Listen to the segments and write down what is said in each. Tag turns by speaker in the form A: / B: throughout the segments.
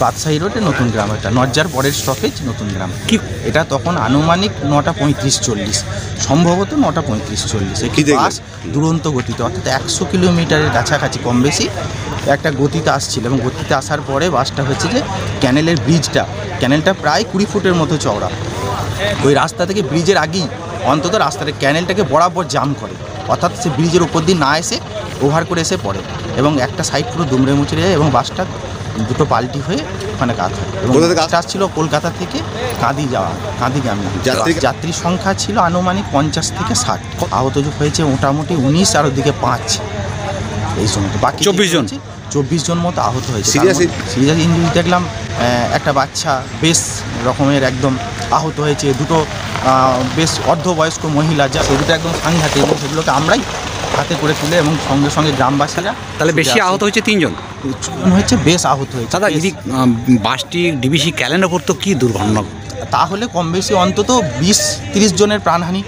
A: বাদশাহী রোডে নতুন গ্রাম, এটা নজ্জার পরের স্টপেজ নতুন গ্রাম। কি এটা তখন আনুমানিক 9টা 35-40, সম্ভবত 9টা 35-40। একটি বাস দুরন্ত গতিতে, অর্থাৎ 100 কিলোমিটারের কাছাকাছি কম বেশি একটা গতিতে আসছিল, এবং গতিতে আসার পরে বাসটা হচ্ছে যে ক্যানেলের ক্যানেলটা প্রায় 20 ফুটের মতো চওড়া। ওই রাস্তা থেকে ব্রিজের আগেই অন্তত রাস্তাটা ক্যানেলটাকে বরাবর জাম করে, অর্থাৎ সে ব্রিজের ওপর দিয়ে না এসে ওভার করে এসে পড়ে, এবং একটা সাইড পুরো দুমড়ে মুচড়ে যায়, এবং বাসটা দুটো পাল্টি হয়ে ওখানে কাত হয়। এবং বাসটা আসছিল কলকাতা থেকে কাঁদিগামী। যাত্রী সংখ্যা ছিল আনুমানিক 50 থেকে 60। আহত হয়েছে মোটামুটি 19, আর ওদিকে 5 এই সময়টা, বাকি 24 জন মতো আহত হয়েছে। সিরিয়াস ইনজুরি দেখলাম, একটা বাচ্চা বেশ রকমের একদম আহত হয়েছে, দুটো বেশ অর্ধবয়স্ক মহিলা, যা সেগুলো একদম সাংঘাতিক, এবং সেগুলোকে আমরাই হাতে করে তুলে, এবং সঙ্গে সঙ্গে গ্রামবাসীরা।
B: তাহলে বেশি আহত হয়েছে 3 জন
A: হয়েছে, বেশ আহত হয়েছে।
B: দাদা যদি বাসটি ডিবিসি ক্যালেন্ডার করতো কি দুর্ঘটনা,
A: তাহলে কম বেশি অন্তত 20-30 জনের প্রাণহানি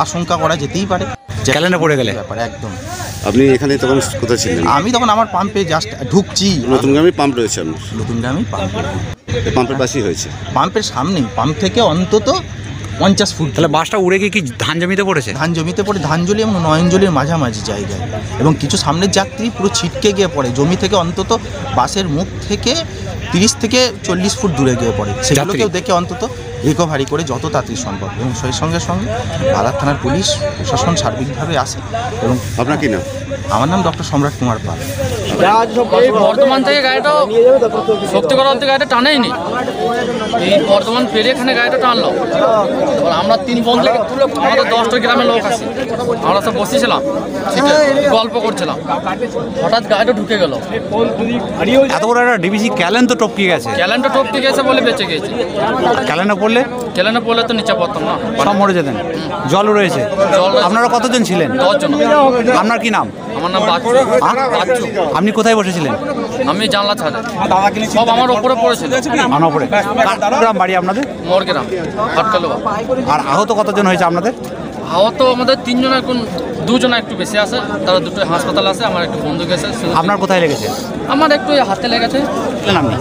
A: আশঙ্কা করা যেতেই পারে
B: ক্যালেন্ডার পড়ে গেলে।
A: ব্যাপারে একদম।
C: আপনি এখানে তখন কোথায় ছিলেন?
A: আমি তখন আমার পাম্পে জাস্ট ঢুকছি।
C: নতুন গ্রামে পাম্প রয়েছে আপনার?
A: নতুন গ্রামেই পাম্প,
C: পাম্পের পাশেই হয়েছে।
A: পাম্পের সামনেই, পাম্প থেকে অন্তত 50 ফুট।
B: তাহলে বাসটা উড়ে গিয়ে কি ধান জমিতে পড়েছে?
A: ধান জমিতে পড়ে, ধানজলি এবং নয়নজলির মাঝামাঝি জায়গায়, এবং কিছু সামনের যাত্রী পুরো ছিটকে গিয়ে পড়ে জমি থেকে, অন্তত বাসের মুখ থেকে 30 থেকে 40 ফুট দূরে গিয়ে পড়ে। সেগুলোকেও দেখে অন্তত রিকভারি করে যত তাড়াতাড়ি সম্ভব, এবং সেই সঙ্গে সঙ্গে বালার থানার পুলিশ প্রশাসন সার্বিকভাবে আসে। এবং
C: আপনার কি নাম?
A: আমার নাম ডক্টর সম্রাট কুমার পাল।
D: এই বর্ধমান থেকে গাড়িটা শক্তিগড় অব্দি গাড়িটা টানেইনি, এই বর্ধমান পেরে এখানে গাড়িটা টানলো। আমরা 3 বন্ধু তুলে, আমাদের 10টা গ্রামের লোক আছে, আমরা সব বসেছিলাম, গল্প করছিলাম, হঠাৎ গাড়িটা ঢুকে গেল।
B: এত বড় একটা ডিবিসি ক্যালেন্ডার তো টপকে গেছে।
D: ক্যালেন্ডার টপকে গেছে বলে বেঁচে গেছে।
B: ক্যালেন্ডার পড়লে
D: তো নিচে পড়তাম না,
B: সব মরে যেতেন। জল রয়েছে। আপনারা কতজন ছিলেন?
D: 10 জন।
B: আপনার কি নাম?
D: আমার নাম বাচ্চু।
B: আপনি কোথায় বসেছিলেন?
D: আমি জানলা ছাদে, সব আমার ওপরে পড়েছিল।
B: আমার ওপরে। গ্রাম বাড়ি আপনাদের?
D: মোর গ্রাম, হাটকালুয়া।
B: আর আহত কতজন হয়েছে আপনাদের?
D: আহত আমাদের 3 জন, এখন 2 জন একটু বেশি আছে, তারা দুটো হাসপাতাল আছে। আমার একটু বন্ধু গেছে।
B: আপনার কোথায় লেগেছে?
D: আমার একটু হাতে লেগেছে।
B: আপনি?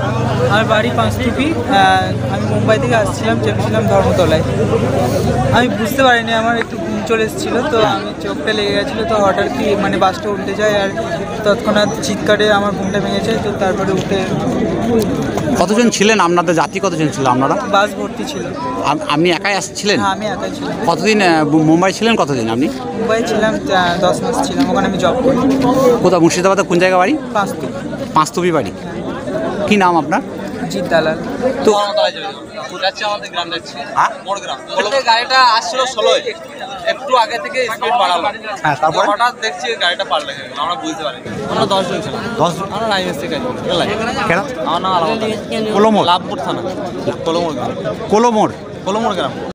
E: আমার বাড়ি পাঁচটুপি। আমি মুম্বাই থেকে আসছিলাম, চেপেছিলাম ধর্মতলায়। আমি বুঝতে পারিনি, আমার একটু ঘুম চলে এসেছিলো, তো আমি চোখটা লেগে গেছিলো, তো হঠাৎ কি মানে বাসটা উল্টে যায়, আর তৎক্ষণাৎ চিৎকারে আমার ঘুমটা ভেঙেছে, তো তারপরে উঠে।
B: কতজন ছিলেন আপনাদের? যাত্রী কতজন ছিল আপনারা?
E: বাস ভর্তি ছিল।
B: আপনি একাই আসছিলেন?
E: হ্যাঁ, আমি একাই ছিলাম।
B: কতদিন মুম্বাই ছিলেন? কতদিন আপনি?
E: মুম্বাই ছিলাম 10 মাস ছিলাম, ওখানে আমি জব করি।
B: কোথাও মুর্শিদাবাদে কোন জায়গা বাড়ি? পাঁচতুবি বাড়ি। কি নাম আপনার?
E: জিৎ দালাল।
B: তো
D: আমাদের গ্রাম যাচ্ছে, গাড়িটা আসছিল 16, একটু আগে থেকে স্পিড বাড়ালো।
B: হ্যাঁ, তারপর
D: হঠাৎ দেখছি গাড়িটা পাল্টে গেল, আমরা বুঝতে পারি। আমরা 10 জন ছিলাম।
B: 10 জন?
D: আমরা লাইন থেকে
B: কেন?
D: আমার নাম আলাদা,
B: কোলমোড়,
D: লাভপুর থানা, কোলমোড়
B: কোলমোড়
D: গ্রাম।